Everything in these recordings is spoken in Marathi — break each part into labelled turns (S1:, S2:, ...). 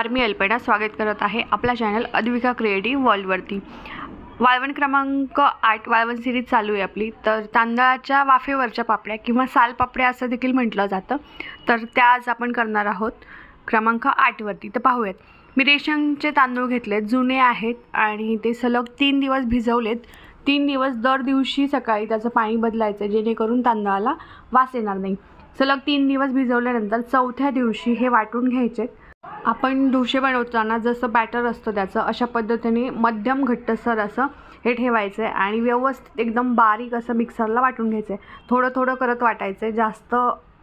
S1: मी अल्पेना स्वागत करत आहे आपला चॅनल अद्विका क्रिएटिव्ह वर्ल्डवरती। वाळवण क्रमांक 8 वाळवण सिरीज चालू आहे आपली। तर तांदळाच्या वाफेवरच्या पापड्या किंवा साल पापड्या असं देखील म्हटलं जातं। तर त्या आज आपण करणार आहोत क्रमांक 8 वरती। तर पाहूयात। मी रेशनचे तांदूळ घेतलेत, जुने आहेत आणि ते सलग 3 दिवस भिजवलेत। 3 दिवस दर दिवशी सकाळी त्याचं पाणी बदलायचं जेणेकरून तांदळाला वास येणार नाही। सलग 3 दिवस भिजवल्यानंतर चौथ्या दिवशी हे वाटून घ्यायचे। आपण डोसे बनवताना जसं बॅटर असतं त्याचं अशा पद्धतीने मध्यम घट्टसर असं हे ठेवायचं आहे आणि व्यवस्थित एकदम बारीक असं मिक्सरला वाटून घ्यायचं आहे। थोडं थोडं करत वाटायचं आहे, जास्त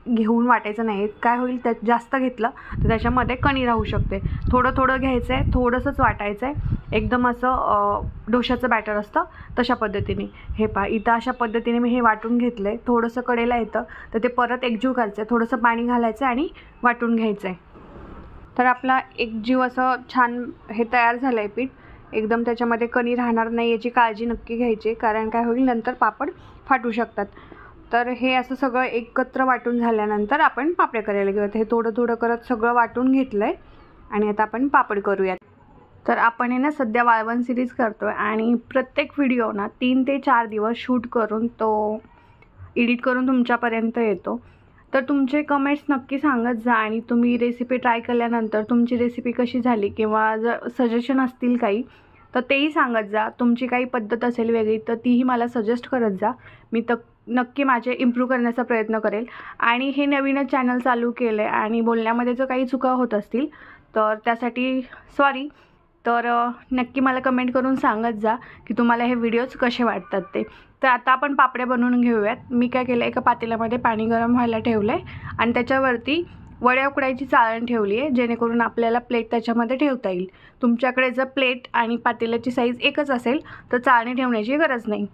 S1: घेऊन वाटायचं नाही। काय होईल त्यात जास्त घेतलं तर त्याच्यामध्ये कणी राहू शकते। थोडं थोडं घ्यायचं आहे, थोडंसंच वाटायचं आहे। एकदम असं डोशाचं बॅटर असतं तशा पद्धतीने हे पहा। इथं अशा पद्धतीने मी हे वाटून घेतलं आहे। थोडंसं कडेला येतं तर ते परत एकजीव करायचं आहे, थोडंसं पाणी घालायचं आणि वाटून घ्यायचं आहे। तर आपला एकजीव असं छान हे तयार झालं आहे पीठ। एकदम त्याच्यामध्ये कणी राहणार नाही याची काळजी नक्की घ्यायची, कारण काय होईल नंतर पापड फाटू शकतात। तर हे असं सगळं एकत्र वाटून झाल्यानंतर आपण पापड्या करायला घेऊयात। हे थोडं थोडं करत सगळं वाटून घेतलं आहे आणि आता आपण पापड करूयात। तर आपण हे ना सध्या वाळवण सिरीज करतो आहे आणि प्रत्येक व्हिडिओ ना 3 ते 4 दिवस शूट करून तो एडिट करून तुमच्यापर्यंत येतो। तर तुमचे कमेंट्स नक्की सांगत जा आणि तुम्ही रेसिपी ट्राय केल्यानंतर तुमची रेसिपी कशी झाली किंवा जर सजेशन असतील काही तर तेही सांगत जा। तुमची काही पद्धत असेल वेगळी तर तीही मला सजेस्ट करत जा। मी तर नक्की माझे इम्प्रूव्ह करण्याचा प्रयत्न करेल। आणि हे नवीनच चॅनल चालू केलं आहे आणि बोलण्यामध्ये जर काही चुका होत असतील तर त्यासाठी सॉरी। तर नक्की मला कमेंट करून सांगत जा की तुम्हाला हे व्हिडिओज कसे वाटतात ते। तर आता आपण पापड्या बनवून घेऊयात। मी काय केलं, एका पातेल्यामध्ये पाणी गरम व्हायला ठेवलं आहे आणि त्याच्यावरती वड्या उकडायची चाळण ठेवली आहे जेणेकरून आपल्याला प्लेट त्याच्यामध्ये ठेवता येईल। तुमच्याकडे जर प्लेट आणि पातेल्याची साईज एकच असेल तर चाळणी ठेवण्याची गरज नाही।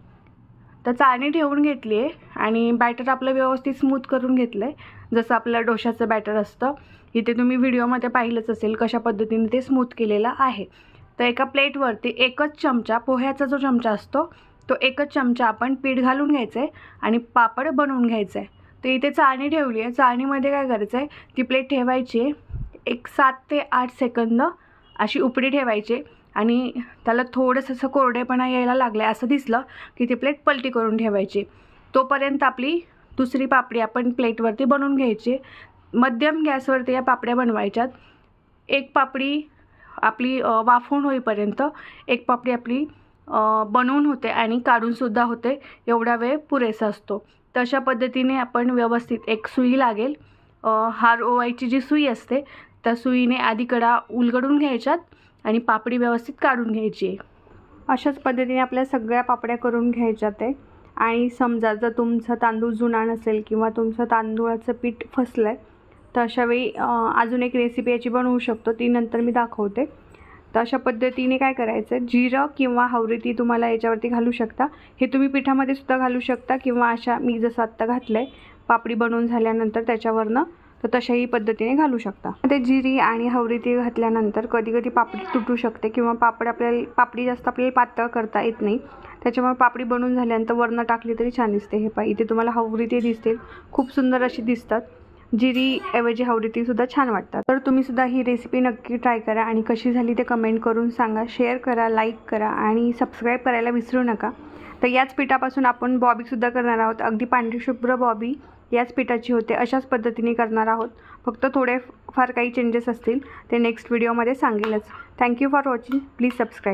S1: तर चाळणी ठेवून घेतली आहे आणि बॅटर आपलं व्यवस्थित स्मूथ करून घेतलं आहे, जसं आपलं डोशाचं बॅटर असतं। इथे तुम्ही व्हिडिओमध्ये पाहिलंच असेल कशा पद्धतीने ते स्मूथ केलेलं आहे। तर एका प्लेटवरती एकच चमचा पोह्याचा जो चमचा असतो तो एकच चमचा आपण पीठ घालून घ्यायचं आहे आणि पापड बनवून घ्यायचं आहे। तर इथे चाळणी ठेवली आहे। चाळणीमध्ये काय करायचं आहे, ती प्लेट ठेवायची आहे, एक 7 ते 8 सेकंद अशी उपडी ठेवायची आणि त्याला थोडंसं असं कोरडेपणा यायला लागलं आहे असं दिसलं की ती प्लेट पलटी करून ठेवायची। तोपर्यंत आपली दुसरी पापडी आपण प्लेटवरती बनवून घ्यायची। मध्यम गॅसवरती या पापड्या बनवायच्यात। एक पापडी आपली वाफवून होईपर्यंत एक पापडी आपली बनवून होते आणि काढूनसुद्धा होते, एवढा वेळ पुरेसा असतो। तर अशा पद्धतीने आपण व्यवस्थित एक सुई लागेल, हार ओवायची जी सुई असते त्या सुईने आधी कडा उलगडून घ्यायच्यात आणि पापडी व्यवस्थित काढून घ्यायची आहे। अशाच पद्धतीने आपल्या सगळ्या पापड्या करून घ्यायच्यात आहे। आणि समजा जर तुमचा तांदूळ जुना नसेल किंवा तुमचं तांदूळाचं पीठ फसलं आहे तर अशावेळी अजून एक रेसिपी याची बनवू शकतो, ती नंतर मी दाखवते। तर अशा पद्धतीने काय करायचं, जिरं किंवा हवरीती तुम्हाला याच्यावरती घालू शकता। हे तुम्ही पिठामध्ये सुद्धा घालू शकता किंवा अशा मी जसं आत्ता घातलं आहे पापडी बनवून झाल्यानंतर त्याच्यावरनं, तर तशाही पद्धतीने घालू शकता। ते जिरी आणि हवरीती घातल्यानंतर कधी कधी पापडी तुटू शकते किंवा पापडी जास्त आपल्याला पातळ करता येत नाही, त्याच्यामुळे पापडी बनवून झाल्यानंतर वरनं टाकली तरी छान दिसते। हे पहा, इथे तुम्हाला हवरीती दिसतील, खूप सुंदर अशी दिसतात। जिरी ऐवजी हवरीतीसुद्धा छान वाटतात। तर तुम्हीसुद्धा ही रेसिपी नक्की ट्राय करा आणि कशी झाली ते कमेंट करून सांगा। शेअर करा, लाईक करा आणि सबस्क्राईब करायला विसरू नका। तर याच पिठापासून आपण बॉबीसुद्धा करणार आहोत। अगदी पांढरी शुभ्र बॉबी याच पिठाची होते, अशाच पद्धतीने करणार आहोत। फक्त थोडे फार काही चेंजेस असतील ते नेक्स्ट व्हिडिओमध्ये सांगेलच। Thank you for watching, please subscribe.